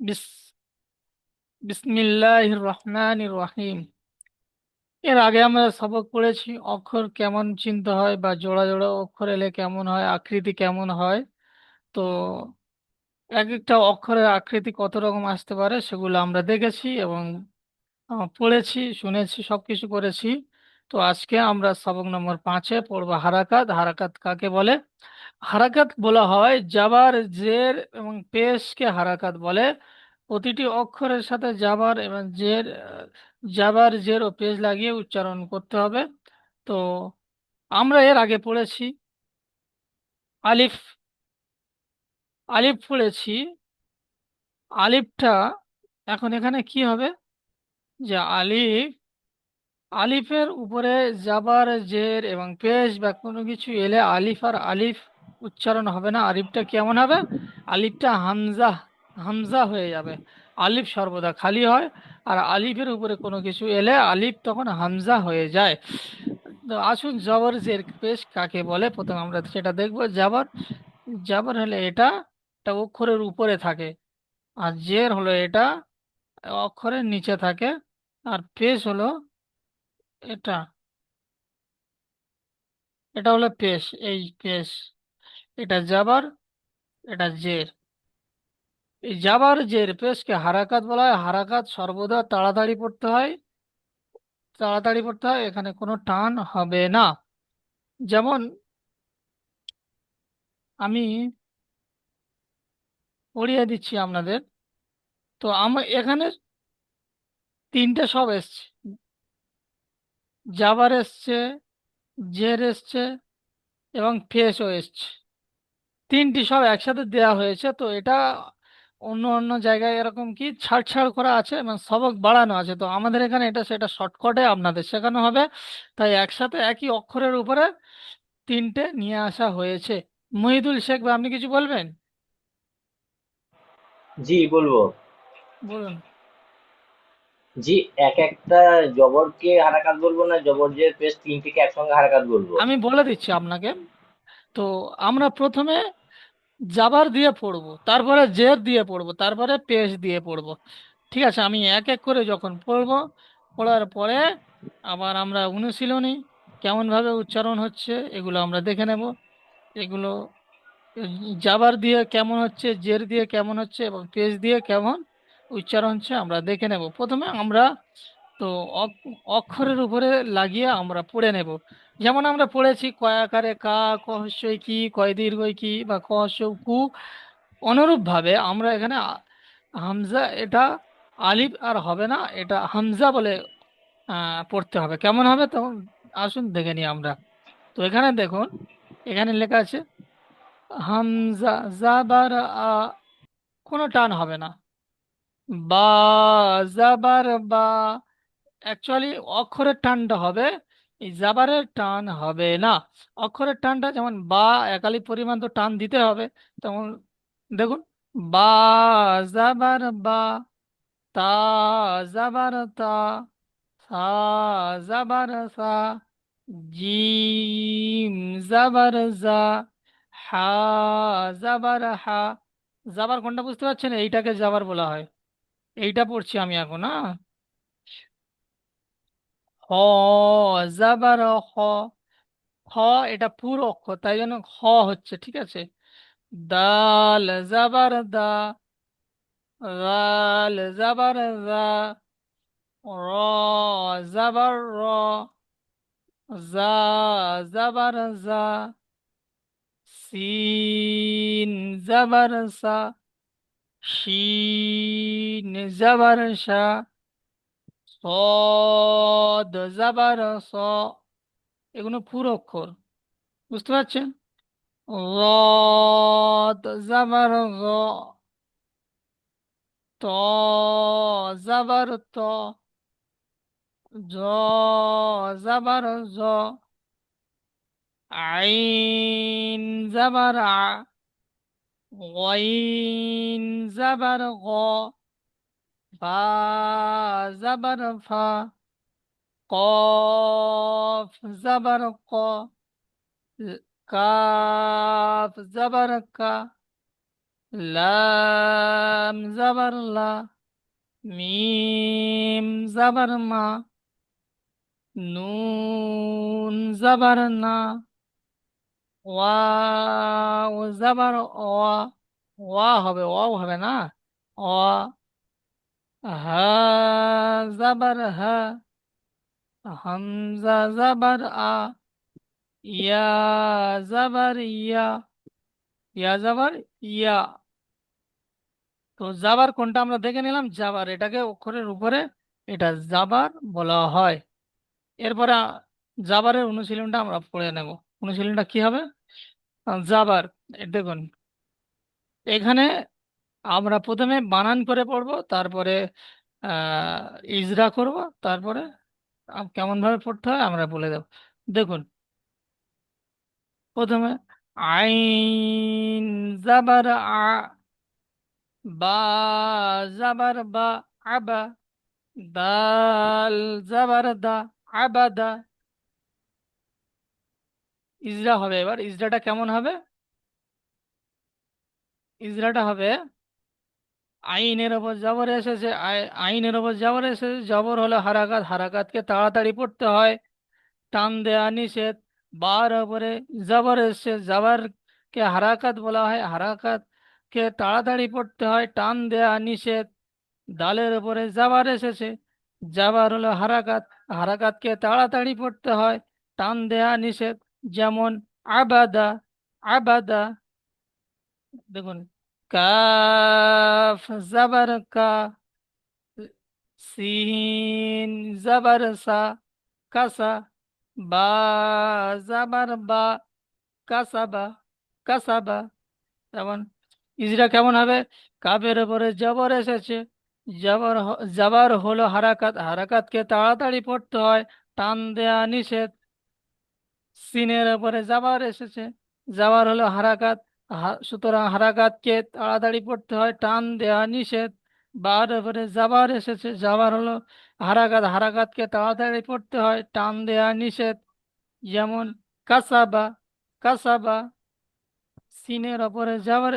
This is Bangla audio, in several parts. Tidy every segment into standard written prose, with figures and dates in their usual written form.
বিস বিসমিল্লাহির রহমানির রহিম। এর আগে আমরা সবক পড়েছি অক্ষর কেমন চিনতে হয় বা জোড়া জোড়া অক্ষর এলে কেমন হয়, আকৃতি কেমন হয়। তো এক একটা অক্ষরের আকৃতি কত রকম আসতে পারে সেগুলো আমরা দেখেছি এবং পড়েছি, শুনেছি, সবকিছু করেছি। তো আজকে আমরা সবক নম্বর 5-এ পড়বো হারাকাত। হারাকাত কাকে বলে? হারাকাত বলা হয় জাবার, জের এবং পেশকে হারাকাত বলে। প্রতিটি অক্ষরের সাথে জাবার এবং জের, জাবার, জের ও পেশ লাগিয়ে উচ্চারণ করতে হবে। তো আমরা এর আগে পড়েছি আলিফ। আলিফ পড়েছি। আলিফটা এখন এখানে কি হবে? যে আলিফ, আলিফের উপরে জাবার, জের এবং পেশ বা কোনো কিছু এলে আলিফ আর আলিফ উচ্চারণ হবে না। আলিফটা কেমন হবে? আলিফটা হামজা, হামজা হয়ে যাবে। আলিফ সর্বদা খালি হয়, আর আলিফের উপরে কোনো কিছু এলে আলিফ তখন হামজা হয়ে যায়। তো আসুন জবর জের পেশ কাকে বলে প্রথমে আমরা সেটা দেখবো। জাবর, জাবর হলে এটা একটা অক্ষরের উপরে থাকে, আর জের হলো এটা অক্ষরের নিচে থাকে, আর পেশ হলো এটা, এটা হলো পেশ। এই পেশ, এটা জাবার, এটা জের। এই জাবার জের পেশকে হারাকাত বলা হয়। হারাকাত সর্বদা তাড়াতাড়ি পড়তে হয়, তাড়াতাড়ি পড়তে হয়, এখানে কোনো টান হবে না। যেমন আমি পড়িয়ে দিচ্ছি আপনাদের। তো আমার এখানে তিনটে সব এসছে, জাবার এসছে, জের এসছে এবং পেশও এসছে। তিনটি সব একসাথে দেয়া হয়েছে। তো এটা অন্য অন্য জায়গায় এরকম কি ছাড় ছাড় করা আছে এবং সবক বাড়ানো আছে, তো আমাদের এখানে এটা সেটা শর্টকাটে আপনাদের শেখানো হবে। তাই একসাথে একই অক্ষরের উপরে তিনটে নিয়ে আসা হয়েছে। মহিদুল শেখ ভাই, আপনি কিছু বলবেন? জি বলবো। বলুন। জি, এক একটা জবরকে হারাকাত বলবো না জবর পেশ তিনটিকে একসঙ্গে হারাকাত বলবো? আমি বলে দিচ্ছি আপনাকে। তো আমরা প্রথমে জাবার দিয়ে পড়বো, তারপরে জের দিয়ে পড়বো, তারপরে পেশ দিয়ে পড়বো। ঠিক আছে, আমি এক এক করে যখন পড়বো, পড়ার পরে আবার আমরা অনুশীলনী কেমন ভাবে উচ্চারণ হচ্ছে এগুলো আমরা দেখে নেব। এগুলো জাবার দিয়ে কেমন হচ্ছে, জের দিয়ে কেমন হচ্ছে এবং পেশ দিয়ে কেমন উচ্চারণ হচ্ছে আমরা দেখে নেব। প্রথমে আমরা তো অক্ষরের উপরে লাগিয়ে আমরা পড়ে নেব। যেমন আমরা পড়েছি কয়াকারে কা, ক হস্যই কি, কয় দীর্ঘই কি বা ক হস্যউ কু। অনুরূপ ভাবে আমরা এখানে হামজা, এটা আলিফ আর হবে না, এটা হামজা বলে পড়তে হবে। কেমন হবে তখন আসুন দেখে নিই আমরা। তো এখানে দেখুন, এখানে লেখা আছে হামজা, জাবার আ, কোনো টান হবে না। বা, জাবার বা, অ্যাকচুয়ালি অক্ষরের টানটা হবে, এই জাবারের টান হবে না। অক্ষরের টানটা যেমন বা, একালি পরিমাণ তো টান দিতে হবে। তেমন দেখুন, বা, জাবার বা, তা, জাবার তা, সা, জাবার সা, জিম, জাবার জা, হা, জাবার হা। জাবার কোনটা বুঝতে পারছেন? এইটাকে জাবার বলা হয়। এইটা পড়ছি আমি এখন। হ, জাবার হ। হ এটা পুরো অক্ষর, তাই জন্য হ হচ্ছে, ঠিক আছে। দাল, জাবার দা, রাল, জাবার রা, র, জাবার র, জা, জাবার জা, সিন, জাবার সা, শিন, জাবার শা, সদ, জাবার স। এগুলো পুরো অক্ষর, বুঝতে পারছেন? র, জাবার র, ত, জাবার ত, জ, জাবার জ, আইন, জাবার আ, গইন, জাবার গ, ফা, জাবার ফা, কফ, জাবার ক, কাফ, জাবার কা, লাম, জাবার লা, মিম জাবার মা, নুন জাবার না, ওয়াও জাবার ওয়া, ওয়া হবে, ওয়াও হবে না, ওয়া, হা জাবার হা, হামজা জাবার আ, ইয়া জাবার ইয়া, ইয়া জাবার ইয়া। তো জাবার কোনটা আমরা দেখে নিলাম, জাবার, এটাকে অক্ষরের উপরে এটা জাবার বলা হয়। এরপরে জাবারের অনুশীলনটা আমরা পড়ে নেব। অনুশীলনটা কি হবে? জাবার, দেখুন এখানে আমরা প্রথমে বানান করে পড়বো, তারপরে আহ ইজরা করব, তারপরে কেমন ভাবে পড়তে হয় আমরা বলে দেব। দেখুন, প্রথমে আইন জাবার আ, বা জাবার বা, আবা, দাল জাবার দা, আবাদা। ইজরা হবে, এবার ইজরাটা কেমন হবে? ইজরাটা হবে, আইনের ওপর জবর এসেছে, আইনের ওপর জবর এসেছে, জবর হলো হারাকাত, হারাকাতকে তাড়াতাড়ি পড়তে হয়, টান দেয়া নিষেধ। বার ওপরে জবর এসেছে, জবরকে হারাকাত বলা হয়, হারাকাতকে তাড়াতাড়ি পড়তে হয়, টান দেয়া নিষেধ। দালের উপরে জাবার এসেছে, জাবার হলো হারাকাত, হারাকাতকে তাড়াতাড়ি পড়তে হয়, টান দেয়া নিষেধ। যেমন আবাদা, আবাদা। দেখুন, কাফ জাবার কা, সিন জাবার সা, কাসা, বা জাবার বা, কাসাবা, কাসাবা। যেমন ইজরা কেমন হবে? কাবের উপরে জবর এসেছে, জবর হলো হারাকাত, হারাকাতকে তাড়াতাড়ি পড়তে হয়, টান দেয়া নিষেধ। সিনের উপরে জাবার এসেছে, জাবার হলো হারাকাত, সুতরাং হারাকাতকে তাড়াতাড়ি পড়তে হয়, টান দেয়া নিষেধ। বার উপরে জাবার এসেছে, জাবার হলো হারাকাত, হারাকাতকে তাড়াতাড়ি পড়তে হয়, টান দেয়া নিষেধ। যেমন কাসাবা, কাসাবা। সিনের ওপরে জাবার,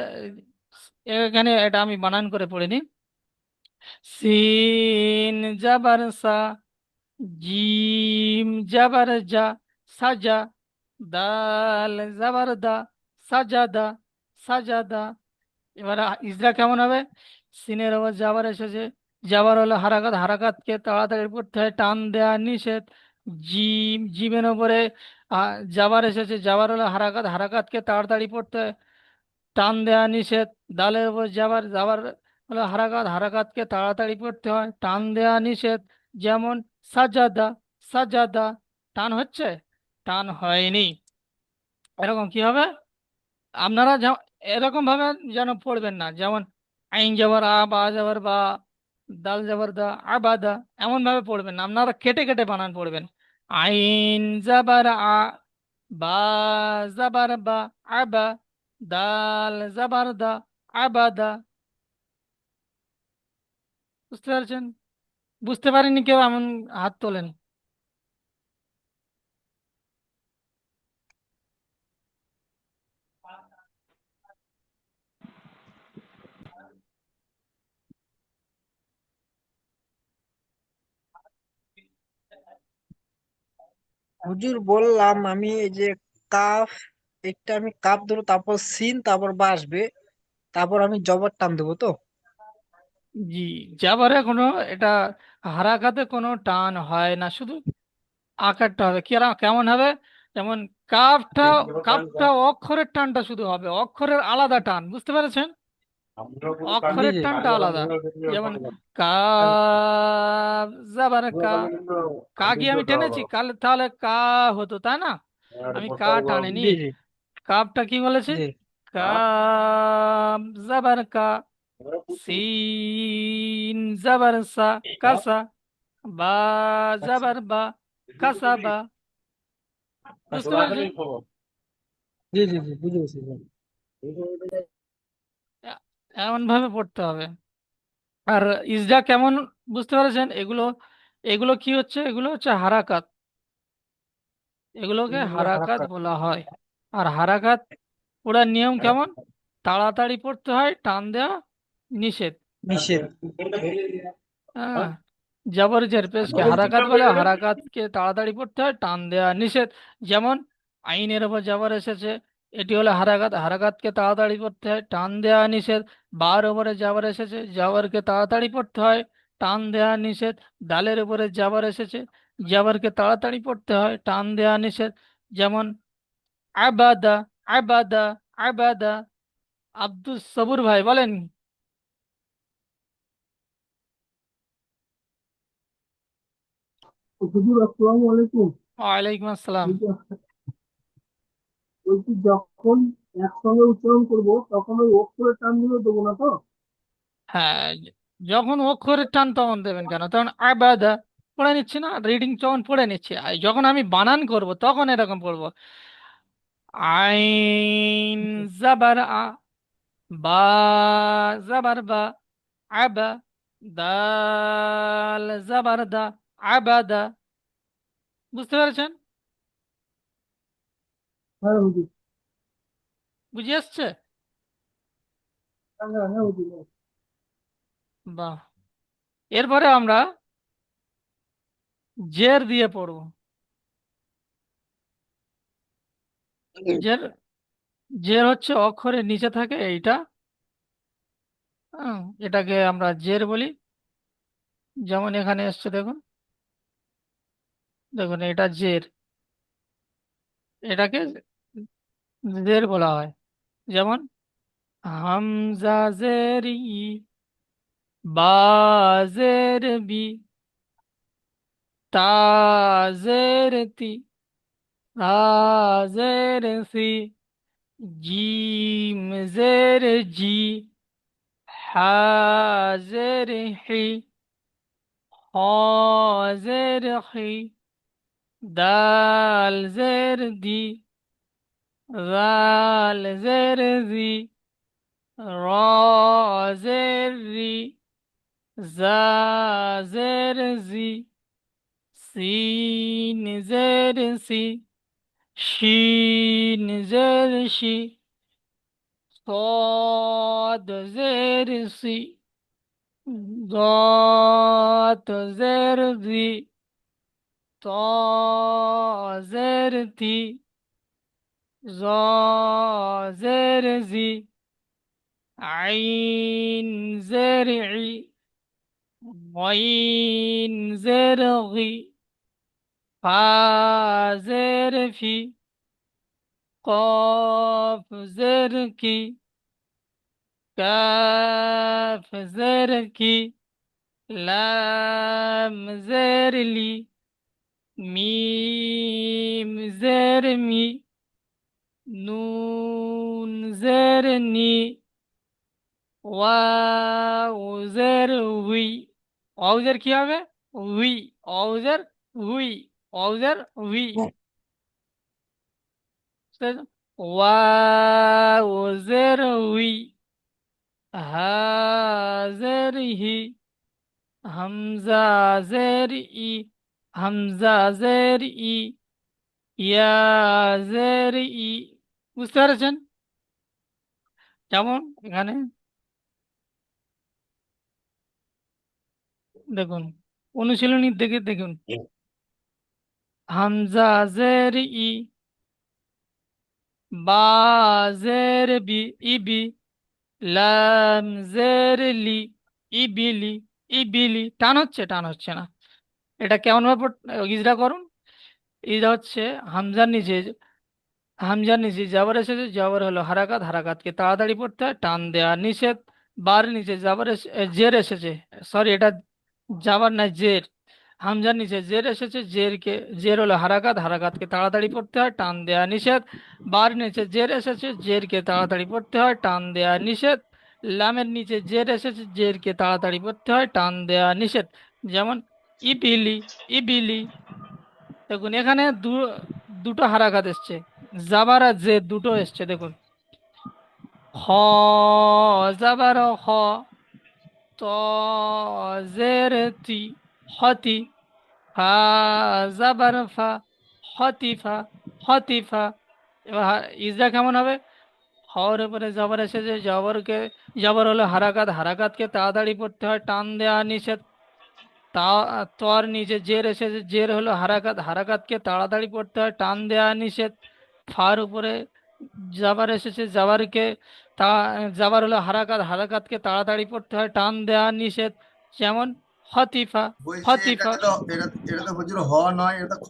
এখানে এটা আমি বানান করে পড়িনি। সিন জাবার সা, জিম জাবার যা, সাজা, দাল জাবার দা, সাজাদা, সাজাদা। এবার ইজরা কেমন হবে? সিনের ওপর জাবার এসেছে, জাবার হলো হারাকাত, হারাকাতকে তাড়াতাড়ি পড়তে হয়, টান দেয়া নিষেধ। জিমের ওপরে জাবার এসেছে, জাবার হলো হারাকাত, হারাকাতকে তাড়াতাড়ি পড়তে হয়, টান দেয়া নিষেধ। দালের উপর জাবার, জাবার হলো হারাকাত, হারাকাতকে তাড়াতাড়ি পড়তে হয়, টান দেয়া নিষেধ। যেমন সাজাদা, সাজাদা। টান হচ্ছে? টান হয়নি। এরকম কি হবে? আপনারা এরকম ভাবে যেন পড়বেন না, যেমন আইন যাবার আ, বা যাবার বা, দাল যাবার দা, আবাদা, এমন ভাবে পড়বেন না, আপনারা কেটে কেটে বানান পড়বেন। আইন যাবার আ, বা যাবার বা, আবা, দাল যাবার দা, আবাদা। বুঝতে পারছেন? বুঝতে পারেননি কেউ এমন হাত তোলেন। হুজুর বললাম আমি এই যে কাফ, একটা আমি কাপ ধরবো, তারপর সিন, তারপর বা আসবে, তারপর আমি জবর টান দেবো তো। জি, যাবারে কোনো, এটা হারাকাতে কোনো টান হয় না, শুধু আকারটা হবে কেমন হবে? যেমন কাফটা, কাফটা অক্ষরের টানটা শুধু হবে, অক্ষরের আলাদা টান, বুঝতে পেরেছেন? জি অক্ষরের জি। টানটা আলাদা। যেমন কাফ জাবার কা, কা কি আমি টেনেছি কাল, তাহলে কা হতো, তাই না? আমি কা টানিনি। জি জি কাফটা কি বলেছি? জি। কাফ জাবার কা, সিন জাবার সা, কাসা, বা আচ্ছা। জাবার বা, কাসা বা। বুঝতে পেরেছেন? জি জি জি, বুঝে গেছি। এমন ভাবে পড়তে হবে। আর ইসডা কেমন, বুঝতে পেরেছেন? এগুলো, এগুলো কি হচ্ছে? এগুলো হচ্ছে হারাকাত, এগুলোকে এগুলো হারাকাত হারাক্কাত। বলা হয়। আর হারাকাত পড়ার নিয়ম কেমন? তাড়াতাড়ি পড়তে হয়, টান দেওয়া নিষেধ। নিষেধ। হ্যাঁ, জবর জের পেশকে হারাকাত বলে, হারাকাতকে তাড়াতাড়ি পড়তে হয়, টান দেয়া নিষেধ। যেমন আইনের ওপর জবর এসেছে, এটি হলো হারাকাত, হারাকাতকে তাড়াতাড়ি পড়তে হয়, টান দেয়া নিষেধ। বার ওপরে জবর এসেছে, জবরকে তাড়াতাড়ি পড়তে হয়, টান দেয়া নিষেধ। দালের উপরে জবর এসেছে, জবরকে তাড়াতাড়ি পড়তে হয়, টান দেয়া নিষেধ। যেমন আবাদা, আবাদা, আবাদা। আব্দুস সবুর ভাই বলেন। হুজুর আসসালামু আলাইকুম। ওয়ালাইকুম আসসালাম। বলছি যখন একসঙ্গে উচ্চারণ করব তখন ওই অক্ষরের টান গুলো দেবো না তো? হ্যাঁ, যখন অক্ষরের টান তখন দেবেন কেন, তখন আবাদা পড়ে নিচ্ছি না, রিডিং যখন পড়ে নিচ্ছি, আর যখন আমি বানান করব তখন এরকম পড়বো। আইন জাবার আ, বা জাবার বা, আবা, দাল জাবার দা, আবাদা। বুঝতে পেরেছেন? হ্যাঁ হুজুর। বুঝে আসছে? হ্যাঁ হ্যাঁ হ্যাঁ হুজুর, হ্যাঁ। বাহ। এরপরে আমরা জের দিয়ে পড়ব। জের, জের হচ্ছে অক্ষরের নিচে থাকে এইটা। এটাকে আমরা জের বলি। যেমন এখানে এসছে দেখুন, দেখুন এটা জের, এটাকে জের বলা হয়। যেমন হামজা জের ই, বা জের বি, তা জের তি, রা জের সি, জিম জের জি, হা জের হি, হ জের হি, দাল জের দি, জাল জের জি, র জের রি, জা জের জি, সিন জের সি, শিন জের শি, صاد زير سي، ضاد زير ذي، طا زير ثي، ظا زير زي، عين زير عي، غين زير غي، فا زير في، قاف زير كي، كاف زير كي، لام زير لي، ميم زير مي، নুন জের নি, ওয়াও জের উই। অউজের কি হবে? উই। অউজের উই, অউজের উই। ওয়াও জের উই, হা জের হি, হামজা জের ই, হামজা জের ই, ইয়া জের ই। বুঝতে পেরেছেন? যেমন এখানে দেখুন, অনুশীলনীর দিকে দেখুন। হামজা জের ই, বা জের বি, ইবি, লাম জের লি, ইবিলি, ইবিলি। টান হচ্ছে? টান হচ্ছে না। এটা কেমন ভাবে ইজরা করুন। ইজরা হচ্ছে হামজার নিচে, হামজার নিচে জাবর এসেছে, জাবর হলো হারাকাত, হারাকাতকে তাড়াতাড়ি পড়তে হয়, টান দেয়া নিষেধ। বার নিচে জাবর জের এসেছে, সরি এটা জাবার না জের। হামজার নিচে জের এসেছে, জেরকে, জের হলো হারাকাত, হারাকাতকে তাড়াতাড়ি পড়তে হয়, টান দেয়া নিষেধ। বার নিচে জের এসেছে, জেরকে তাড়াতাড়ি পড়তে হয়, টান দেয়া নিষেধ। লামের নিচে জের এসেছে, জেরকে তাড়াতাড়ি পড়তে হয়, টান দেয়া নিষেধ। যেমন ইবিলি, ইবিলি। দেখুন এখানে দুটো হারাকাত এসছে, জাবার আর জের দুটো এসছে দেখুন। খ জাবার খ, ত জের তি, হতি, ফা জাবার ফা, হতিফা, হতিফা। এবার ইজরা কেমন হবে? হ হর উপরে জবর এসেছে, জবর হলো হারাকাত, হারাকাতকে তাড়াতাড়ি পড়তে হয়, টান দেওয়া নিষেধ। তা তর নিচে জের এসেছে, জের হলো হারাকাত, হারাকাতকে তাড়াতাড়ি পড়তে হয়, টান দেওয়া নিষেধ। ফার উপরে জাবার এসেছে, তা জাবার হলো হারাকাত, হারাকাতকে তাড়াতাড়ি পড়তে হয়, টান দেওয়া নিষেধ। যেমন হতিফা, বলছি হতিফা। এটা তো হুজুর হ নয়, এটা তো খ।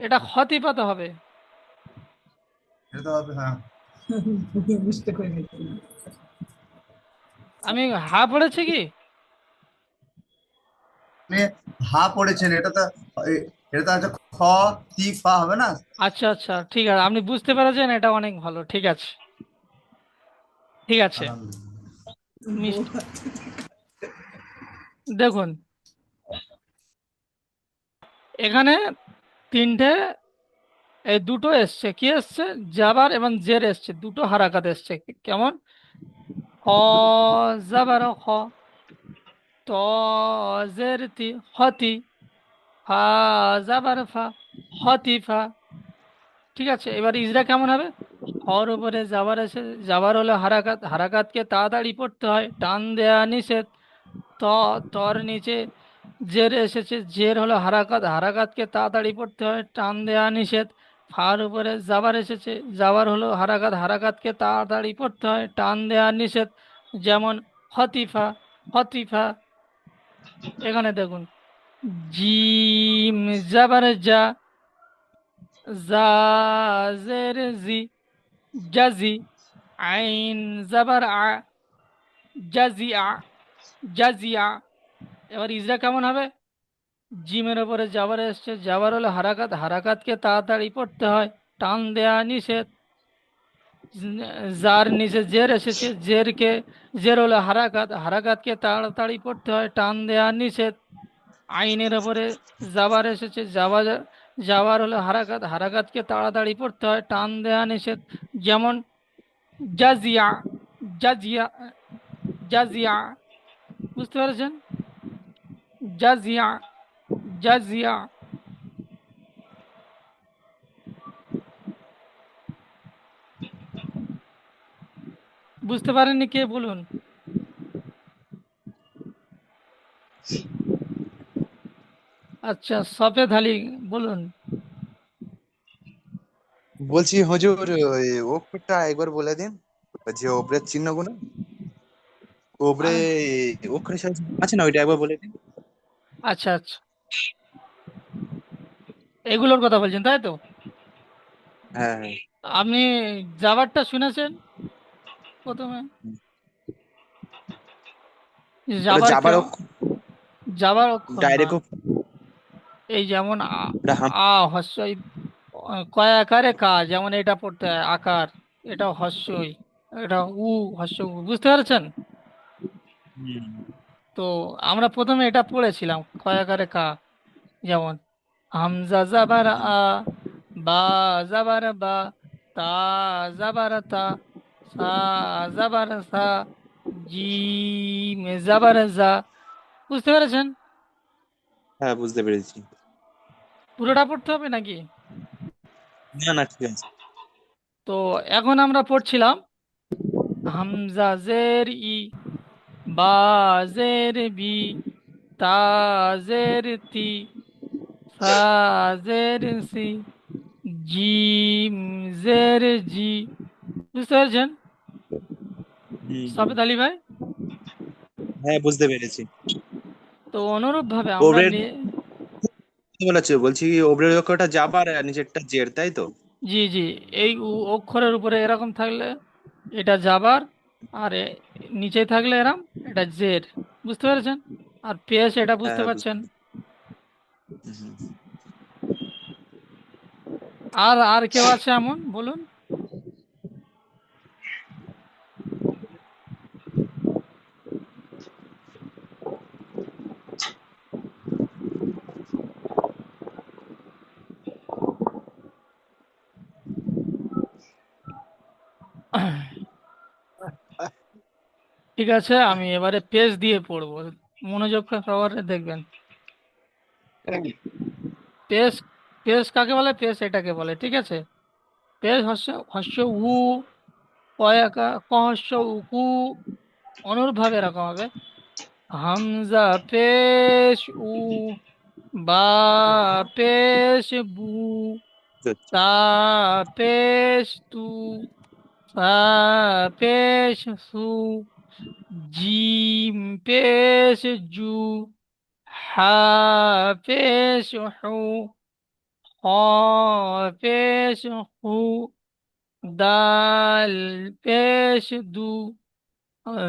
এটা হতিফাতে হবে। এটা তো হবে, হ্যাঁ। বুঝতে পেরে গেছি। আমি হা পড়েছি কি? আপনি হা পড়েছেন, এটা তো আছে খ, তি ফা হবে না। আচ্ছা আচ্ছা, ঠিক আছে, আপনি বুঝতে পেরেছেন, এটা অনেক ভালো। ঠিক আছে, ঠিক আছে। মিস- দেখুন, এখানে তিনটে, এই দুটো এসছে, কি এসছে? জাবার এবং জের এসছে, দুটো হারাকাত এসছে। কেমন? খ জাবার খ, ত জের তি, হতি, ফা জাবার ফা, হতিফা। ঠিক আছে, এবার ইজরা কেমন হবে? হর উপরে জাবার এসে, জাবার হলো হারাকাত, হারাকাতকে তাড়াতাড়ি পড়তে হয়, টান দেয়া নিষেধ। ত তর নিচে জের এসেছে, জের হলো হারাকাত, হারাকাতকে তাড়াতাড়ি পড়তে হয়, টান দেয়া নিষেধ। ফার উপরে জাবার এসেছে, জাবার হলো হারাকাত, হারাকাতকে তাড়াতাড়ি পড়তে হয়, টান দেয়া নিষেধ। যেমন হতিফা, হতিফা। এখানে দেখুন, জিম জাবার যা, জা জের জি, জাজি। আইন জাবার আ, জাজিয়া, জাজিয়া। এবার ইজরা কেমন হবে? জিমের ওপরে জাবার এসছে, জাবার হলো হারাকাত, হারাকাতকে তাড়াতাড়ি পড়তে হয়, টান দেয়া নিষেধ। যার নিচে জের এসেছে, জের হলো হারাকাত, হারাকাতকে তাড়াতাড়ি পড়তে হয়, টান দেয়া নিষেধ। আইনের ওপরে জাবার এসেছে, জাবার হলো হারাকাত, হারাকাতকে তাড়াতাড়ি পড়তে হয়, টান দেয়া নিষেধ। যেমন জাজিয়া, জাজিয়া, জাজিয়া। বুঝতে পেরেছেন? জাজিয়া, জাজিয়া। বুঝতে পারেননি কে, বলুন? আচ্ছা, সফেদ আলী, বলুন। বলছি হুজুর, ওই অক্ষরটা একবার বলে দিন, যে ওপরের চিহ্নগুলো, ওপরে আহ, অক্ষরের সাথে আছে না, ওইটা একবার বলে দিন। আচ্ছা আচ্ছা, এগুলোর কথা বলছেন, তাই তো? হ্যাঁ, হ্যাঁ। আপনি জাবারটা শুনেছেন প্রথমে? ওটা জাবার যাবার কেউ, অক্ষর, জাবার অক্ষর না। ডাইরেক্ট। এই যেমন ওটা আ হস্যই, কয় আকারে কা, যেমন এটা পড়তে হয় আকার, এটা হস্যই, এটা হস্য উ। বুঝতে পেরেছেন? হুম। তো আমরা প্রথমে এটা পড়েছিলাম, কয় আকারে কা। যেমন হামজা জাবার আ, বা জাবার বা, তা জাবার তা, সা জাবার সা, জিম জাবার জা। বুঝতে পেরেছেন? হ্যাঁ, বুঝতে পেরেছি। পুরোটা পড়তে হবে নাকি? না, না, ঠিক আছে। তো এখন আমরা পড়ছিলাম হামজা জের ই, বা জের বি, তা জের তি, সা জের সি, জিম জের জি। বুঝতে পেরেছেন হুম। সাবেদ আলী ভাই? হ্যাঁ, বুঝতে পেরেছি। তো অনুরূপ ভাবে আমরা ওপরের কি বলেছে, বলছি কি, ওপরের অক্ষরটা যাবার আর নিচেরটা জের, তাই তো? জি জি, এই অক্ষরের উপরে এরকম থাকলে এটা জাবার, আর নিচে থাকলে এরম, এটা জের। বুঝতে পেরেছেন? আর পেশ, এটা হ্যাঁ, বুঝতে হ্যাঁ, পারছেন? হুম। আর আর কেউ আছে এমন, বলুন। ঠিক আছে, আমি এবারে পেজ দিয়ে পড়বো, মনোযোগ সহকারে দেখবেন। পেশ, পেশ কাকে বলে? পেশ এটাকে বলে, ঠিক আছে? পেশ হস্য, হস্য উ, কয়াকা কহস্য উকু অনুরূপভাবে এরকম হবে। হামজা পেশ উ, বা পেশ বু, তা পেশ তু, সা পেশ সু, জিম পেশ জু, হা পেশ হু, খ পেশ হু, দাল পেশ দু,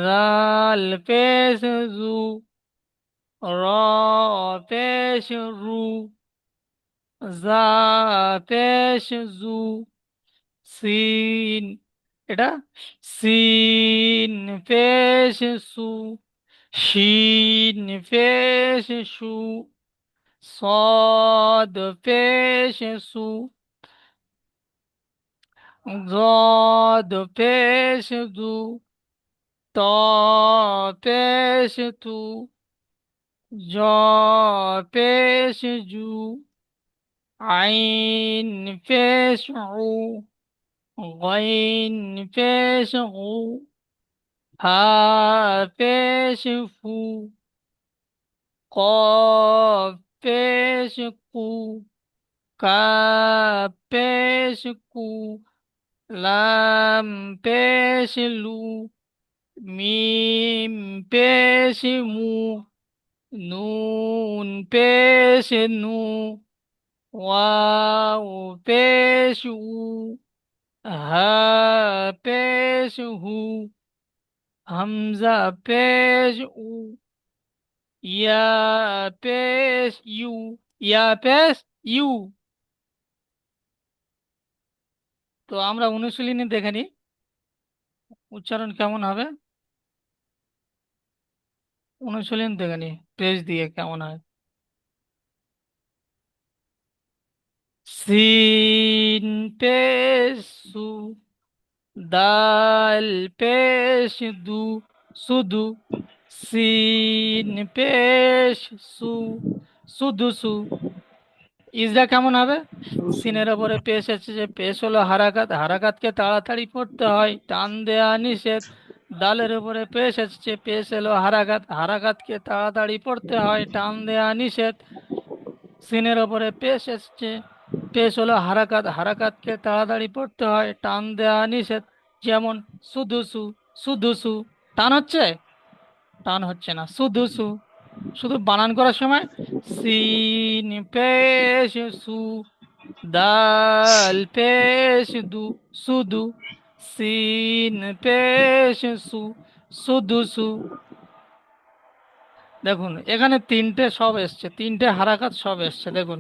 রাল পেশ জু, র পেশ রু, জা পেশ জু, সিন, এটা সিন পেশ সু, শিন পেশ সু, صاد পেশ সু, ضاد পেশ দু, ত পেশ তু, জ পেশ জু, আইন পেশ উ, গইন পেশ গু, হা পেশ ফু, কফ পেশ কু, কাফ পেশ কু, লাম পেশ লু, মিম পেশ মু, নুন পেশ নু, ওয়াও পেশ উ, হা পেশ হু, হামজা পেশ উ, ইয়া পেশ ইউ, ইয়া পেশ ইউ। তো আমরা অনুশীলনী দেখে নিই উচ্চারণ কেমন হবে। অনুশীলন দেখে নিই পেজ দিয়ে কেমন হয়। সিন পেশ সু, দাল পেশ দু, সুদু, সিন পেশ সু, সুদুসু। ইজরা কেমন হবে? সিনের ওপরে পেশ এসেছে, পেশ হলো হারাকাত, হারাকাতকে তাড়াতাড়ি পড়তে হয়, টান দেয়া নিষেধ। দালের উপরে পেশ এসেছে, পেশ হলো হারাকাত, হারাকাতকে তাড়াতাড়ি পড়তে হয়, টান দেয়া নিষেধ। সিনের ওপরে পেশ এসেছে, পেশ হলো হারাকাত, হারাকাতকে তাড়াতাড়ি পড়তে হয়, টান দেয়া নিষেধ। যেমন সুদুসু, সুদুসু। টান হচ্ছে? টান হচ্ছে না, সুদুসু। শুধু বানান করার সময় সিন পেশ সু, দাল পেশ দু, সুদু, সিন পেশ সু, সুদুসু। দেখুন এখানে তিনটে সব এসছে, তিনটে হারাকাত সব এসছে। দেখুন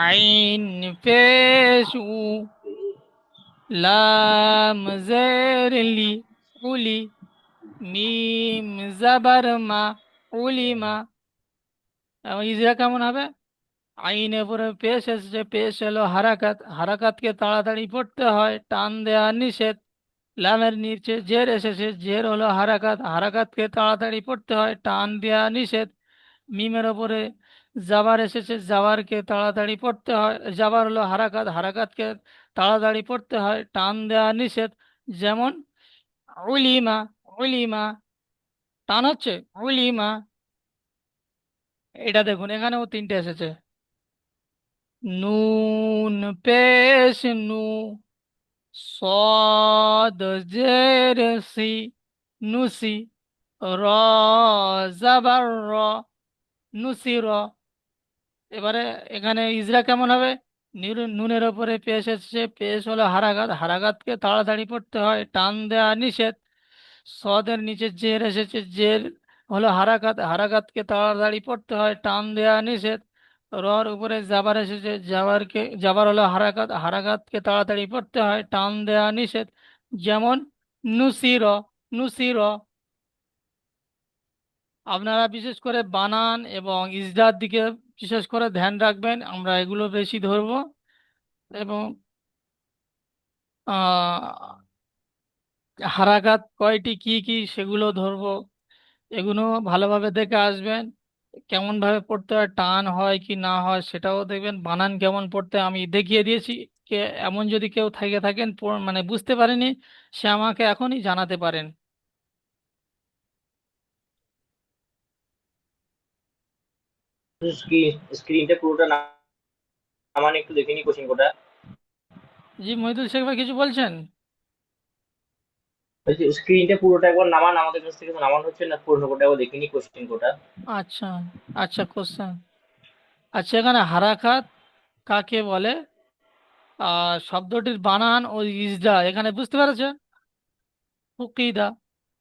আইন পেশ উ, লাম জের লি, উলি, মিম জাবার মা, উলিমা। এবং ইজরা কেমন হবে? আইনের পরে পেশ এসেছে, পেশ এলো হারাকাত, হারাকাতকে তাড়াতাড়ি পড়তে হয়, টান দেয়া নিষেধ। লামের নিচে জের এসেছে, জের হলো হারাকাত, হারাকাতকে তাড়াতাড়ি পড়তে হয়, টান দেয়া নিষেধ। মিমের ওপরে জাবার এসেছে, জাবারকে তাড়াতাড়ি পড়তে হয়, জাবার হলো হারাকাত, হারাকাতকে তাড়াতাড়ি পড়তে হয়, টান দেয়া নিষেধ। যেমন উলিমা, উলিমা। টান হচ্ছে উলিমা। এটা দেখুন এখানেও তিনটে এসেছে। নুন পেশ নু, صاد জের সি, নুসি, র জাবার র, নুসির। এবারে এখানে ইজরা কেমন হবে? নুনের ওপরে পেশ এসেছে, পেশ হলো হারাঘাত, হারাঘাতকে তাড়াতাড়ি পড়তে হয়, টান দেয়া নিষেধ। সদের নিচে জের এসেছে, জের হলো হারাঘাত, হারাঘাতকে তাড়াতাড়ি পড়তে হয়, টান দেয়া নিষেধ। রর উপরে জাবার এসেছে, জাবার হলো হারাঘাত, হারাঘাতকে তাড়াতাড়ি পড়তে হয়, টান দেয়া নিষেধ। যেমন নুসির, নুসির। আপনারা বিশেষ করে বানান এবং ইজরার দিকে বিশেষ করে ধ্যান রাখবেন, আমরা এগুলো বেশি ধরবো। এবং আহ হারাকাত কয়টি কি কি সেগুলো ধরবো, এগুলো ভালোভাবে দেখে আসবেন। কেমন ভাবে পড়তে হয়, টান হয় কি না হয় সেটাও দেখবেন, বানান কেমন পড়তে হয় আমি দেখিয়ে দিয়েছি। কে এমন যদি কেউ থেকে থাকেন মানে বুঝতে পারেনি, সে আমাকে এখনই জানাতে পারেন। স্ক্রিনটা পুরোটা নামান, একটু দেখে নি কোশ্চেন কোটা। জি মহিদুল শেখ ভাই কিছু বলছেন? স্ক্রিনটা পুরোটা একবার নামান, আমাদের কাছ থেকে তো নামানো হচ্ছে না, পুরোনো কোটা একবার দেখে নি কোশ্চেন কোটা। আচ্ছা আচ্ছা, কোশ্চেন। আচ্ছা, এখানে হারাকাত কাকে বলে, শব্দটির বানান ও ইজরা এখানে বুঝতে পেরেছে? ফুকিদা,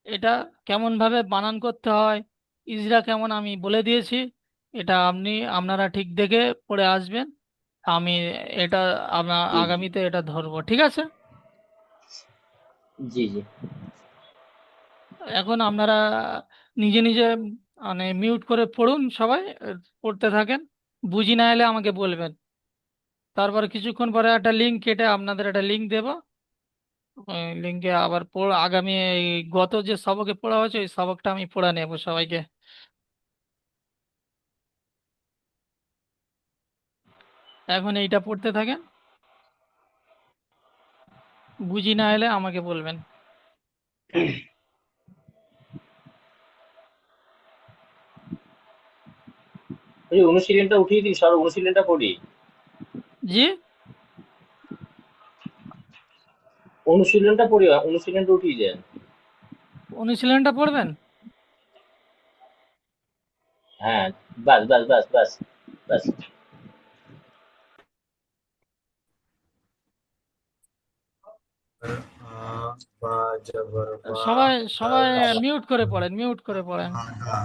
এটা কেমন ভাবে বানান করতে হয়, ইজরা কেমন আমি বলে দিয়েছি। এটা আপনারা ঠিক দেখে পড়ে আসবেন। আমি এটা জি জি আগামীতে এটা ধরবো, ঠিক আছে? জি জি। এখন আপনারা নিজে নিজে মানে মিউট করে পড়ুন সবাই, পড়তে থাকেন। বুঝি না এলে আমাকে বলবেন। তারপর কিছুক্ষণ পরে একটা লিঙ্ক কেটে আপনাদের একটা লিঙ্ক দেবো। ওই লিঙ্কে আবার আগামী এই গত যে সবকে পড়া হয়েছে ওই সবকটা আমি পড়া নেবো সবাইকে। এখন এইটা পড়তে থাকেন, বুঝি না এলে আমাকে বলবেন। ওই অনুশীলনটা উঠিয়ে দিন, সর অনুশীলনটা পড়ি। জি, অনুশীলনটা পড়ি, অনুশীলনটা উঠিয়ে দেন। অনুশীলনটা পড়বেন। হ্যাঁ, বাস বাস বাস বাস বাস। বা জবর বা, সবাই সবাই দাল মিউট করে পড়েন, মিউট করে পড়েন। আগা।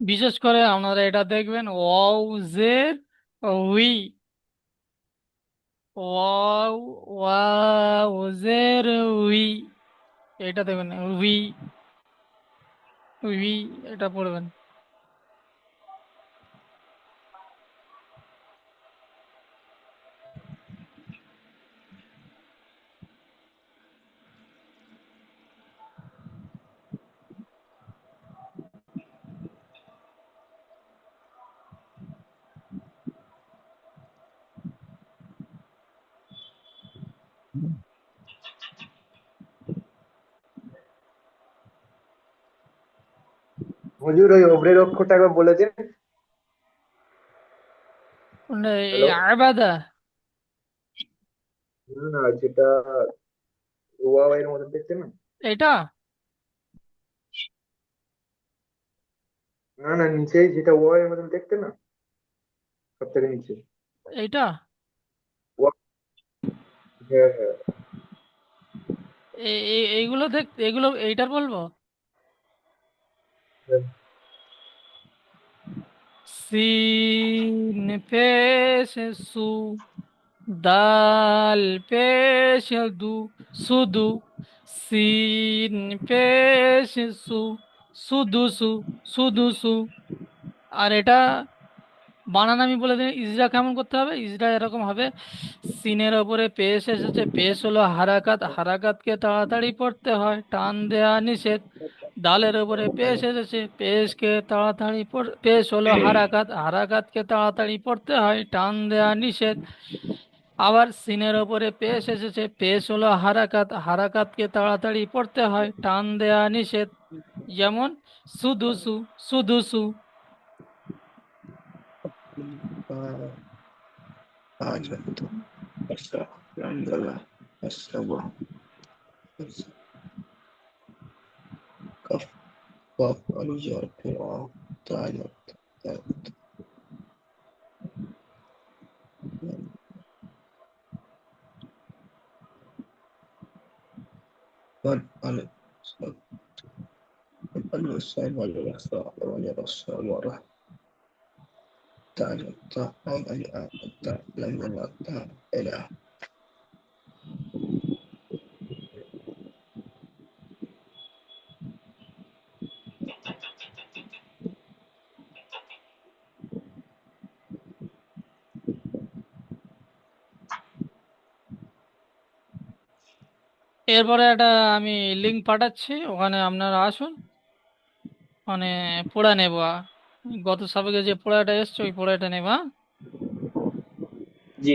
বিশেষ করে আপনারা এটা দেখবেন ওয়াও জের উই, ওয়াও ওয়াও জের উই, এটা দেখবেন উই, উই, এটা পড়বেন। হুজুর ওই ওবরের অক্ষরটা একবার বলে দিন। এই হ্যালো। আবাদা, না না, যেটা ওয়াও এর মধ্যে দেখতে না। এটা না না, নিচে যেটা ওয়াও এর মধ্যে দেখতে না, সব থেকে নিচে। এইটা ওয়া, হ্যাঁ হ্যাঁ। এইগুলো এগুলো এইটার বলবো। হ্যাঁ। সিন পেশ সু, দাল পেশ দু, সুদু, সিন পেশ সু, সুদুসু, সুদুসু। আর এটা বানান আমি বলে দিই, ইজরা কেমন করতে হবে। ইজরা এরকম হবে, সিনের ওপরে পেশ এসেছে, পেশ হলো হারাকাত, হারাকাতকে তাড়াতাড়ি পড়তে হয়, টান দেয়া নিষেধ। দালের ওপরে পেশ এসেছে, পেশকে তাড়াতাড়ি পেশ হলো হারাকাত, হারাকাতকে তাড়াতাড়ি পড়তে হয়, টান দেয়া নিষেধ। আবার সিনের ওপরে পেশ এসেছে, পেশ হলো হারাকাত, হারাকাতকে তাড়াতাড়ি পড়তে হয়, টান দেয়া নিষেধ। যেমন সুদুসু, সুদুসু। এরপরে একটা আমি লিঙ্ক পাঠাচ্ছি, ওখানে আপনারা আসুন, মানে পড়ে নেবো গত সাবেকে যে পড়াটা এসছে ওই পড়াটা নেবা। জি।